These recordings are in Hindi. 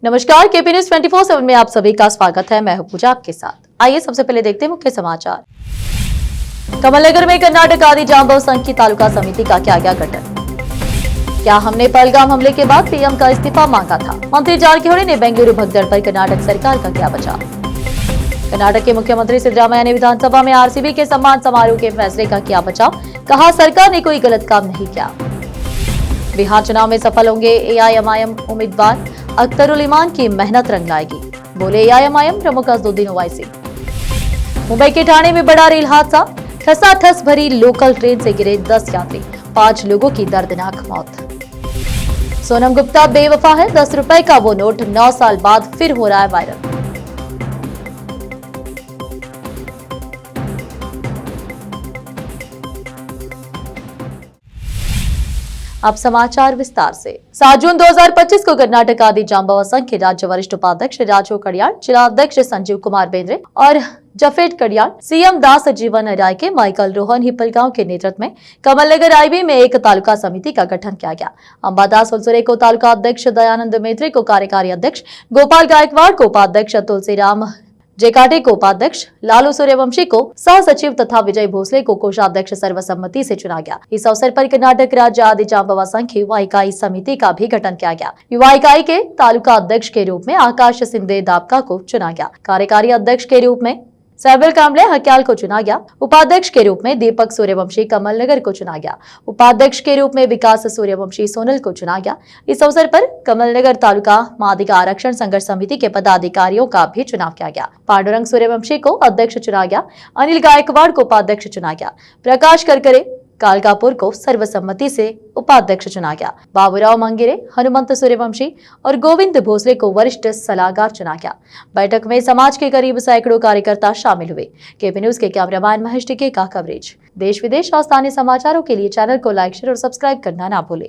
नमस्कार, केपी न्यूज 24/7 में आप सभी का स्वागत है। मैं हूं पूजा आपके साथ। आइए सबसे पहले देखते हैं मुख्य समाचार। कमलनगर में कर्नाटक आदि जांबव संघ की तालुका समिति का किया गया गठन। क्या हमने पहलगाम हमले के बाद पीएम का इस्तीफा मांगा था? मंत्री जारकिहोली ने बेंगलुरु भगदड़ पर कर्नाटक सरकार का किया बचाव। कर्नाटक के मुख्यमंत्री सिद्धरामैया ने विधानसभा में आरसीबी के सम्मान समारोह के फैसले का किया बचाव। कहा, सरकार ने कोई गलत काम नहीं किया। बिहार चुनाव में सफल होंगे एआईएमआईएम उम्मीदवार अख्तरुल इमान की मेहनत रंग लाएगी, बोले एआईएमआईएम प्रमुख असदुद्दीन ओवैसी। मुंबई के ठाणे में बड़ा रेल हादसा, ठसाठस भरी लोकल ट्रेन से गिरे 10 यात्री, 5 लोगों की दर्दनाक मौत। सोनम गुप्ता बेवफा है, 10 रुपए का वो नोट 9 साल बाद फिर हो रहा है वायरल। अब समाचार विस्तार से। 7 जून 2025 को कर्नाटक आदि जांबव संघ के राज्य वरिष्ठ उपाध्यक्ष राजू कड़ियाल, जिलाध्यक्ष संजीव कुमार बेंद्रे और जफेट कड़ियाल, सीएम दास जीवन राय के माइकल रोहन हिप्पलगांव के नेतृत्व में कमलनगर आईबी में एक तालुका समिति का गठन किया गया। अंबादास हुलसुरे को तालुका अध्यक्ष, दयानंद मेत्रे को कार्यकारी अध्यक्ष, गोपाल गायकवाड़ को उपाध्यक्ष, तुलसीराम जेकाटे को उपाध्यक्ष, लालू सूर्यवंशी को सह सचिव तथा विजय भोसले को कोषाध्यक्ष सर्वसम्मति से चुना गया। इस अवसर पर कर्नाटक राज्य आदि जांबव संघ की युवा इकाई समिति का भी गठन किया गया। युवा इकाई के तालुका अध्यक्ष के रूप में आकाश सिंधे दापका को चुना गया। कार्यकारी अध्यक्ष के रूप में सैबल कांबले हक्याल को चुना गया। उपाध्यक्ष के रूप में दीपक सूर्यवंशी कमलनगर को चुना गया। उपाध्यक्ष के रूप में विकास सूर्यवंशी सोनल को चुना गया। इस अवसर पर कमलनगर तालुका मादिगा आरक्षण संघर्ष समिति के पदाधिकारियों का भी चुनाव किया गया। पांडुरंग सूर्यवंशी को अध्यक्ष चुना गया। अनिल गायकवाड़ को उपाध्यक्ष चुना गया। प्रकाश करकरे कालकापुर को सर्वसम्मति से उपाध्यक्ष चुना गया। बाबूराव मंगिरे, हनुमंत सूर्यवंशी और गोविंद भोसले को वरिष्ठ सलाहकार चुना गया। बैठक में समाज के करीब सैकड़ों कार्यकर्ता शामिल हुए। केपी न्यूज के कैमरामैन महेश टिके का कवरेज। देश विदेश और स्थानीय समाचारों के लिए चैनल को लाइक, शेयर और सब्सक्राइब करना ना भूलें।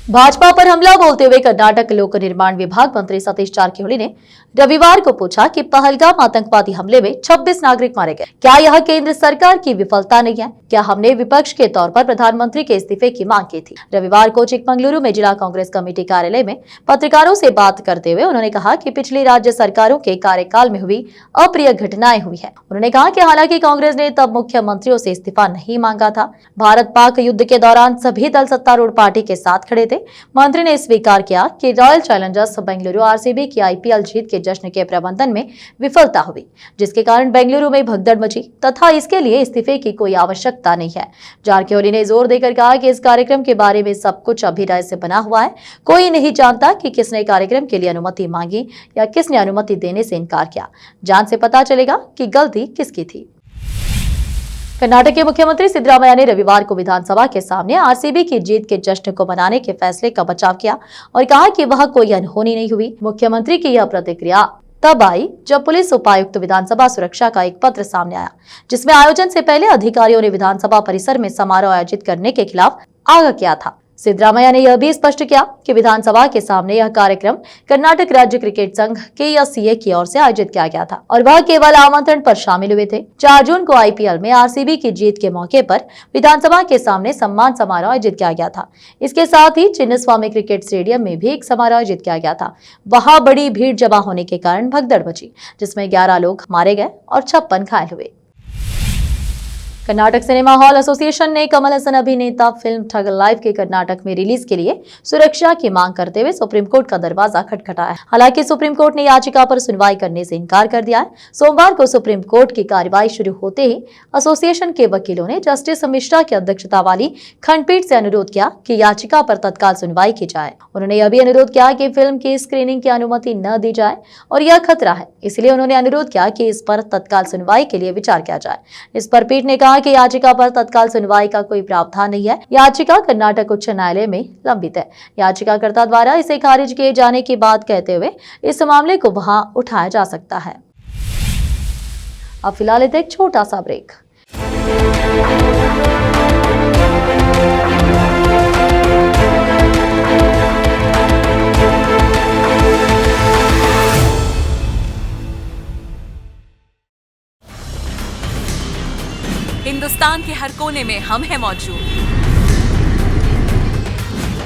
भाजपा पर हमला बोलते हुए कर्नाटक लोक निर्माण विभाग मंत्री सतीश जारकिहोली ने रविवार को पूछा कि पहलगाम आतंकवादी हमले में 26 नागरिक मारे गए। क्या यह केंद्र सरकार की विफलता नहीं है? क्या हमने विपक्ष के तौर पर प्रधानमंत्री के इस्तीफे की मांग की थी? रविवार को चिकमंगलुरु में जिला कांग्रेस कमेटी कार्यालय में पत्रकारों से बात करते हुए उन्होंने कहा कि पिछली राज्य सरकारों के कार्यकाल में हुई अप्रिय घटनाएं हुई है। उन्होंने कहा कि हालांकि कांग्रेस ने तब मुख्यमंत्रियों से इस्तीफा नहीं मांगा था। भारत पाक युद्ध के दौरान सभी दल सत्तारूढ़ पार्टी के साथ खड़े थे। मंत्री ने स्वीकार किया कि रॉयल चैलेंजर्स बेंगलुरु आरसीबी की आईपीएल जीत के जश्न के प्रबंधन में विफलता हुई, जिसके कारण बेंगलुरु में भगदड़ मची तथा इसके लिए इस्तीफे की कोई आवश्यकता नहीं है। जारकिहोली ने जोर देकर कहा कि इस कार्यक्रम के बारे में सब कुछ अभी रहस्य बना हुआ है। कोई नहीं जानता कि किसने कार्यक्रम के लिए अनुमति मांगी या किसने अनुमति देने से इनकार किया। जांच से पता चलेगा कि गलती किसकी थी। कर्नाटक के मुख्यमंत्री सिद्धरामैया ने रविवार को विधानसभा के सामने आरसीबी की जीत के जश्न को मनाने के फैसले का बचाव किया और कहा कि वह कोई अनहोनी नहीं हुई। मुख्यमंत्री की यह प्रतिक्रिया तब आई जब पुलिस उपायुक्त विधानसभा सुरक्षा का एक पत्र सामने आया, जिसमें आयोजन से पहले अधिकारियों ने विधानसभा परिसर में समारोह आयोजित करने के खिलाफ आगाह किया था। सिद्धरामैया ने यह भी स्पष्ट किया कि विधानसभा के सामने यह कार्यक्रम कर्नाटक राज्य क्रिकेट संघ केएससीए की ओर से आयोजित किया गया था और वह केवल आमंत्रण पर शामिल हुए थे। 4 जून को आईपीएल में आरसीबी की जीत के मौके पर विधानसभा के सामने सम्मान समारोह आयोजित किया गया था। इसके साथ ही चिन्नस्वामी क्रिकेट स्टेडियम में भी एक समारोह आयोजित किया गया था। वहां बड़ी भीड़ जमा होने के कारण भगदड़ मची, जिसमें 11 लोग मारे गए और 56 घायल हुए। कर्नाटक सिनेमा हॉल एसोसिएशन ने कमल हसन अभिनेता फिल्म ठग लाइफ के कर्नाटक में रिलीज के लिए सुरक्षा की मांग करते हुए सुप्रीम कोर्ट का दरवाजा खटखटाया। हालांकि सुप्रीम कोर्ट ने याचिका पर सुनवाई करने से इनकार कर दिया है। सोमवार को सुप्रीम कोर्ट की कार्यवाही शुरू होते ही एसोसिएशन के वकीलों ने जस्टिस मिश्रा की अध्यक्षता वाली खंडपीठ से अनुरोध किया कि याचिका पर तत्काल सुनवाई की जाए। उन्होंने यह भी अनुरोध किया कि फिल्म की स्क्रीनिंग की अनुमति न दी जाए और यह खतरा है, इसलिए उन्होंने अनुरोध किया कि इस पर तत्काल सुनवाई के लिए विचार किया जाए। इस पर पीठ ने कहा कि याचिका पर तत्काल सुनवाई का कोई प्रावधान नहीं है। याचिका कर्नाटक उच्च न्यायालय में लंबित है। याचिकाकर्ता द्वारा इसे खारिज किए जाने की बात कहते हुए इस मामले को वहां उठाया जा सकता है। अब फिलहाल एक छोटा सा ब्रेक। हिंदुस्तान के हर कोने में हम हैं मौजूद।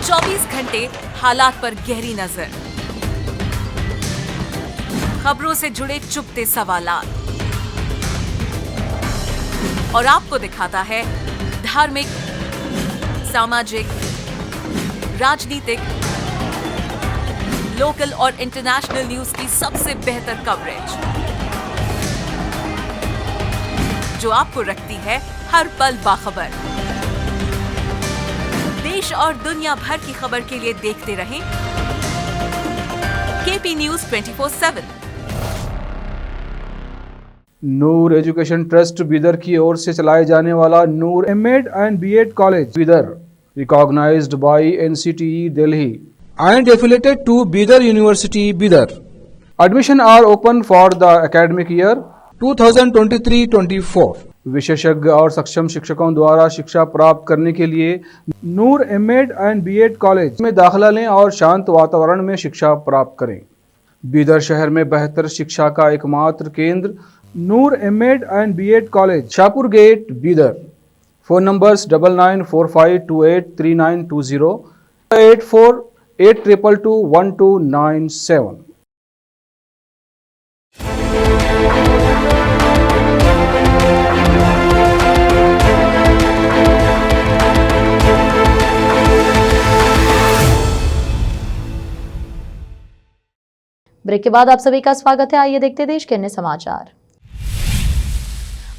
24 घंटे हालात पर गहरी नजर, खबरों से जुड़े चुपते सवालात और आपको दिखाता है धार्मिक, सामाजिक, राजनीतिक, लोकल और इंटरनेशनल न्यूज की सबसे बेहतर कवरेज जो आपको रखती है हर पल बाखबर। देश और दुनिया भर की खबर के लिए देखते रहें KP news 24/7। Noor education trust Bidar की ओर से चलाए जाने वाला Noor MEd and BEd college Bidar, recognised by NCTE Delhi and affiliated to Bidar University, Bidar. Admission are open for the academic year 2023-24. विशेषज्ञ और सक्षम शिक्षकों द्वारा शिक्षा प्राप्त करने के लिए नूर एमएड एंड बीएड कॉलेज में दाखिला लें और शांत वातावरण में शिक्षा प्राप्त करें। बीदर शहर में बेहतर शिक्षा का एकमात्र केंद्र Noor MEd and BEd college, Shahpur gate, Bidar. Phone numbers 9945283920, 8482221297। Break के बाद आप सभी का स्वागत है। आइए देखते देश के अन्य समाचार।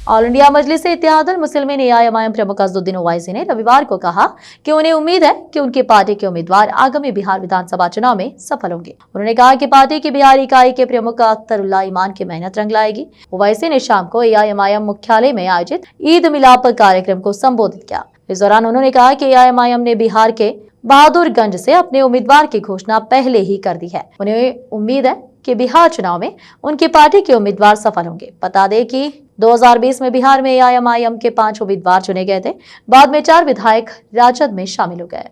ऑल इंडिया मजलिस इत्तेहादुल मुस्लिमीन एआईएमआईएम प्रमुख असदुद्दीन ओवैसी ने रविवार को कहा कि उन्हें उम्मीद है कि उनकी पार्टी के उम्मीदवार आगामी बिहार विधानसभा चुनाव में सफल होंगे। उन्होंने कहा कि पार्टी की बिहार इकाई के प्रमुख अख्तरुल्लाह ईमान की मेहनत रंग लाएगी। ओवैसी ने शाम को एआईएमआईएम मुख्यालय में आयोजित ईद मिलाप कार्यक्रम को संबोधित किया। इस दौरान उन्होंने कहा कि एआईएमआईएम ने बिहार के बहादुरगंज से अपने उम्मीदवार की घोषणा पहले ही कर दी है। उन्हें उम्मीद है कि बिहार चुनाव में उनकी पार्टी के उम्मीदवार सफल होंगे। बता दें कि 2020 में बिहार में एआईएमआईएम के 5 उम्मीदवार चुने गए थे। बाद में 4 विधायक राजद में शामिल हो गए।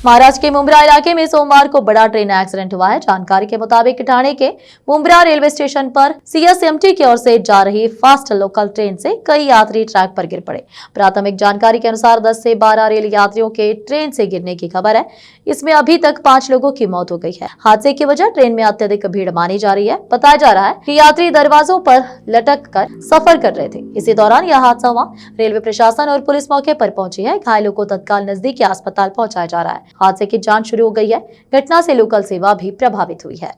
महाराष्ट्र के मुंब्रा इलाके में सोमवार को बड़ा ट्रेन एक्सीडेंट हुआ है। जानकारी के मुताबिक ठाणे के मुंब्रा रेलवे स्टेशन पर सीएसएमटी की ओर से जा रही फास्ट लोकल ट्रेन से कई यात्री ट्रैक पर गिर पड़े। प्राथमिक जानकारी के अनुसार 10 से 12 रेल यात्रियों के ट्रेन से गिरने की खबर है। इसमें अभी तक 5 लोगों की मौत हो गई है। हादसे की वजह ट्रेन में अत्यधिक भीड़ मानी जा रही है। बताया जा रहा है कि यात्री दरवाजों पर लटक कर सफर कर रहे थे। इसी दौरान यह हादसा हुआ। रेलवे प्रशासन और पुलिस मौके पर पहुंची है। घायलों को तत्काल नजदीकी अस्पताल पहुंचाया जा रहा है। हादसे की जांच शुरू हो गई है। घटना से लोकल सेवा भी प्रभावित हुई है।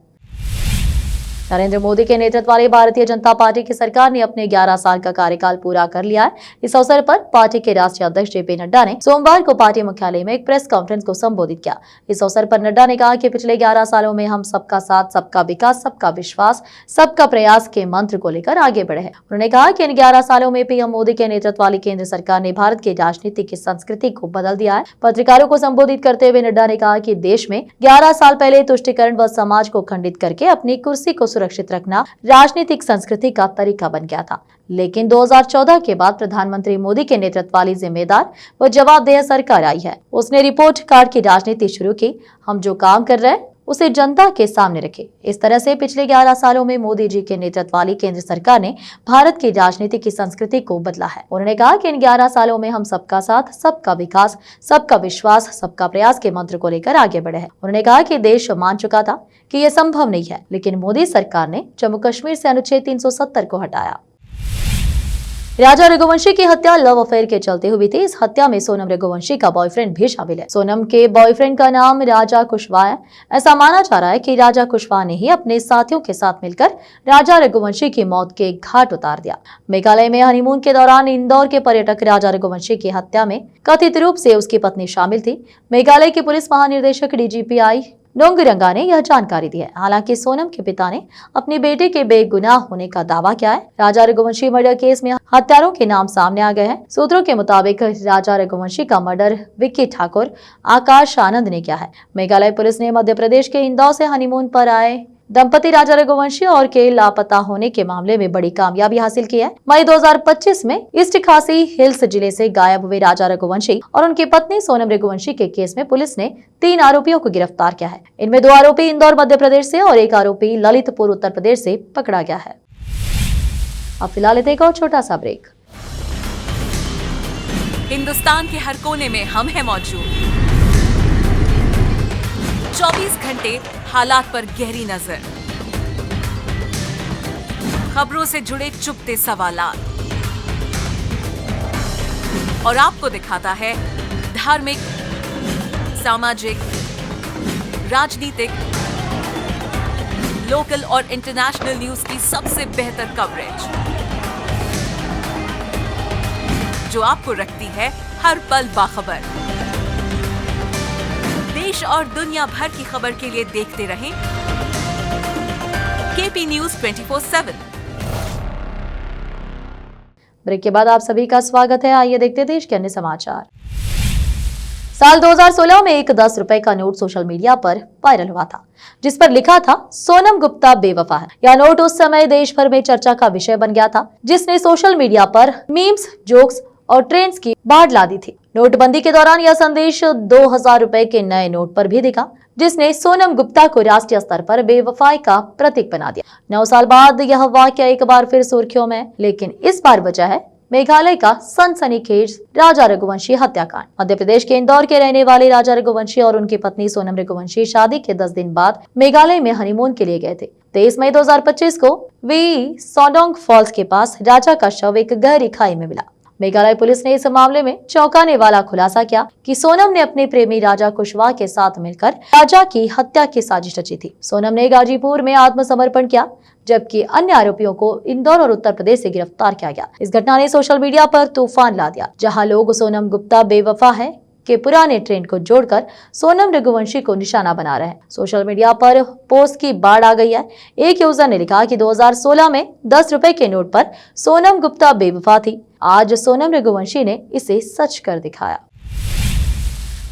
नरेंद्र मोदी के नेतृत्व वाली भारतीय जनता पार्टी की सरकार ने अपने 11 साल का कार्यकाल पूरा कर लिया है। इस अवसर पर पार्टी के राष्ट्रीय अध्यक्ष जेपी नड्डा ने सोमवार को पार्टी मुख्यालय में एक प्रेस कॉन्फ्रेंस को संबोधित किया। इस अवसर पर नड्डा ने कहा कि पिछले 11 सालों में हम सबका साथ, सबका विकास, सबका विश्वास, सबका प्रयास के मंत्र को लेकर आगे बढ़े हैं। उन्होंने कहा कि इन 11 सालों में पीएम मोदी के नेतृत्व वाली केंद्र सरकार ने भारत की राजनीति की संस्कृति को बदल दिया है। पत्रकारों को संबोधित करते हुए नड्डा ने कहा कि देश में 11 साल पहले तुष्टीकरण व समाज को खंडित करके अपनी कुर्सी को सुरक्षित रखना राजनीतिक संस्कृति का तरीका बन गया था। लेकिन 2014 के बाद प्रधानमंत्री मोदी के नेतृत्व वाली जिम्मेदार व जवाबदेह सरकार आई है। उसने रिपोर्ट कार्ड की राजनीति शुरू की। हम जो काम कर रहे हैं उसे जनता के सामने रखे। इस तरह से पिछले 11 सालों में मोदी जी के नेतृत्व वाली केंद्र सरकार ने भारत की राजनीति की संस्कृति को बदला है। उन्होंने कहा कि इन 11 सालों में हम सबका साथ, सबका विकास, सबका विश्वास, सबका प्रयास के मंत्र को लेकर आगे बढ़े हैं। उन्होंने कहा कि देश मान चुका था कि यह संभव नहीं है, लेकिन मोदी सरकार ने जम्मू कश्मीर से अनुच्छेद 370 को हटाया। राजा रघुवंशी की हत्या लव अफेयर के चलते हुई थी। इस हत्या में सोनम रघुवंशी का बॉयफ्रेंड भी शामिल है। सोनम के बॉयफ्रेंड का नाम राजा कुशवाहा है। ऐसा माना जा रहा है कि राजा कुशवाहा ने ही अपने साथियों के साथ मिलकर राजा रघुवंशी की मौत के घाट उतार दिया। मेघालय में हनीमून के दौरान इंदौर के पर्यटक राजा रघुवंशी की हत्या में कथित रूप से उसकी पत्नी शामिल थी। मेघालय के पुलिस महानिदेशक डीजीपी नोंगरंगा ने यह जानकारी दी है। हालांकि सोनम के पिता ने अपनी बेटे के बेगुनाह होने का दावा किया है। राजा रघुवंशी मर्डर केस में हत्यारों के नाम सामने आ गए हैं। सूत्रों के मुताबिक राजा रघुवंशी का मर्डर विक्की ठाकुर, आकाश आनंद ने किया है। मेघालय पुलिस ने मध्य प्रदेश के इंदौर से हनीमून पर आए दंपति राजा रघुवंशी और के लापता होने के मामले में बड़ी कामयाबी हासिल की है। मई 2025 में ईस्ट खासी हिल्स जिले से गायब हुए राजा रघुवंशी और उनकी पत्नी सोनम रघुवंशी के केस में पुलिस ने 3 आरोपियों को गिरफ्तार किया है। इनमें 2 आरोपी इंदौर मध्य प्रदेश से और 1 आरोपी ललितपुर उत्तर प्रदेश से पकड़ा गया है। अब फिलहाल एक और छोटा सा ब्रेक। हिंदुस्तान के हर कोने में हम हैं मौजूद। 24 घंटे हालात पर गहरी नजर, खबरों से जुड़े चुपते सवालात और आपको दिखाता है धार्मिक, सामाजिक, राजनीतिक, लोकल और इंटरनेशनल न्यूज की सबसे बेहतर कवरेज जो आपको रखती है हर पल बाखबर। देश और दुनिया भर की खबर के लिए देखते रहें केपी न्यूज 24/7। ब्रेक के बाद आप सभी का स्वागत है। आइए देखते हैं देश के अन्य समाचार। साल 2016 में एक 10 रुपए का नोट सोशल मीडिया पर वायरल हुआ था, जिस पर लिखा था सोनम गुप्ता बेवफा है। यह नोट उस समय देश भर में चर्चा का विषय बन गया था, जिसने सोशल मीडिया पर मीम्स, जोक्स और ट्रेंड्स की बाढ़ ला दी थी। नोटबंदी के दौरान यह संदेश 2000 रुपए के नए नोट पर भी दिखा, जिसने सोनम गुप्ता को राष्ट्रीय स्तर पर बेवफाई का प्रतीक बना दिया। 9 साल बाद यह वाकया एक बार फिर सुर्खियों में, लेकिन इस बार वजह है मेघालय का सनसनीखेज राजा रघुवंशी हत्याकांड। मध्य प्रदेश के इंदौर के रहने वाले राजा रघुवंशी और उनकी पत्नी सोनम रघुवंशी शादी के 10 दिन बाद मेघालय में हनीमून के लिए गए थे। 23 मई 2025 को वी सोडोंग फॉल्स के पास राजा का शव एक गहरी खाई में मिला। मेघालय पुलिस ने इस मामले में चौंकाने वाला खुलासा किया कि सोनम ने अपने प्रेमी राजा कुशवाहा के साथ मिलकर राजा की हत्या की साजिश रची थी। सोनम ने गाजीपुर में आत्मसमर्पण किया, जबकि अन्य आरोपियों को इंदौर और उत्तर प्रदेश से गिरफ्तार किया गया। इस घटना ने सोशल मीडिया पर तूफान ला दिया, जहां लोग सोनम गुप्ता बेवफा है के पुराने ट्रेंड को जोड़कर सोनम रघुवंशी को निशाना बना रहे हैं। सोशल मीडिया पर पोस्ट की बाढ़ आ गई है। एक यूजर ने लिखा कि 2016 में 10 रुपए के नोट पर सोनम गुप्ता बेवफा थी। आज सोनम रघुवंशी ने इसे सच कर दिखाया।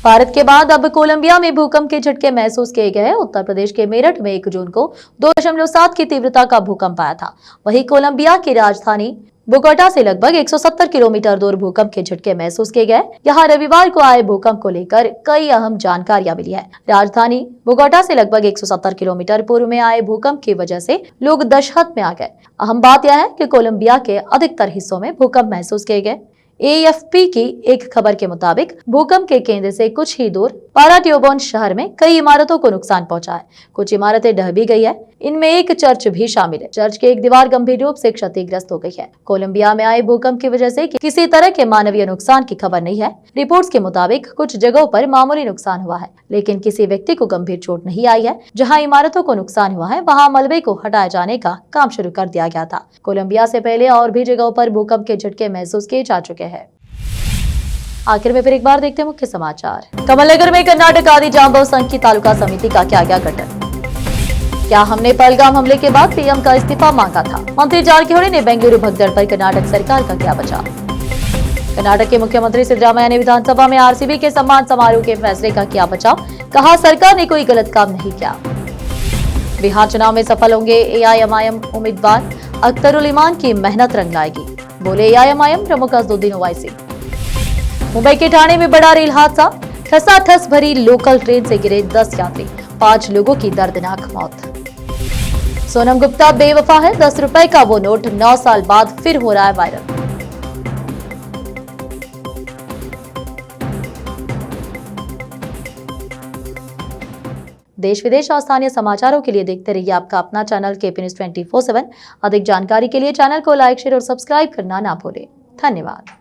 भारत के बाद अब कोलंबिया में भूकंप के झटके महसूस किए गए। उत्तर प्रदेश के मेरठ में 1 जून को 2.7 की तीव्रता का भूकंप आया था। वहीं कोलंबिया की राजधानी बोगोटा से लगभग 170 किलोमीटर दूर भूकंप के झटके महसूस किए गए। यहाँ रविवार को आए भूकंप को लेकर कई अहम जानकारियां मिली है। राजधानी बोगोटा से लगभग 170 किलोमीटर पूर्व में आए भूकंप की वजह से लोग दशहत में आ गए। अहम बात यह है कि कोलंबिया के अधिकतर हिस्सों में भूकंप महसूस किए गए। AFP की एक खबर के मुताबिक भूकंप के केंद्र से कुछ ही दूर पाराट्योबोन शहर में कई इमारतों को नुकसान पहुंचा है। कुछ इमारतें ढह भी गई है। इनमें एक चर्च भी शामिल है। चर्च की एक दीवार गंभीर रूप से क्षतिग्रस्त हो गई है। कोलंबिया में आए भूकंप की वजह से किसी तरह के मानवीय नुकसान की खबर नहीं है। रिपोर्ट्स के मुताबिक कुछ जगहों पर मामूली नुकसान हुआ है, लेकिन किसी व्यक्ति को गंभीर चोट नहीं आई है। जहां इमारतों को नुकसान हुआ है, वहां मलबे को हटाए जाने का काम शुरू कर दिया गया था। कोलंबिया से पहले और भी जगहों पर भूकंप के झटके महसूस किए जा चुके हैं। आखिर में फिर एक बार देखते हैं मुख्य समाचार। कमलनगर में कर्नाटक आदि जांबव संघ की तालुका समिति का किया गया गठन। क्या हमने पहलगाम हमले के बाद पीएम का इस्तीफा मांगा था? मंत्री जारकिहोली ने बेंगलुरु भगदड़ पर कर्नाटक सरकार का किया बचाव। कर्नाटक के मुख्यमंत्री सिद्धरामैया ने विधानसभा में आरसीबी के सम्मान समारोह के फैसले का किया बचाव। कहा सरकार ने कोई गलत काम नहीं किया। बिहार चुनाव में सफल होंगे AIMIM उम्मीदवार, अख्तरुल ईमान की मेहनत रंग लाएगी, बोले AIMIM प्रमुख असदुद्दीन ओवैसी। मुंबई के ठाणे में बड़ा रेल हादसा, ठसाठस भरी लोकल ट्रेन से गिरे 10 यात्री, 5 लोगों की दर्दनाक मौत। सोनम गुप्ता बेवफा है, 10 रुपए का वो नोट 9 साल बाद फिर हो रहा है वायरल। देश विदेश और स्थानीय समाचारों के लिए देखते रहिए आपका अपना चैनल केपी न्यूज 24/7। अधिक जानकारी के लिए चैनल को लाइक, शेयर और सब्सक्राइब करना ना भूलें। धन्यवाद।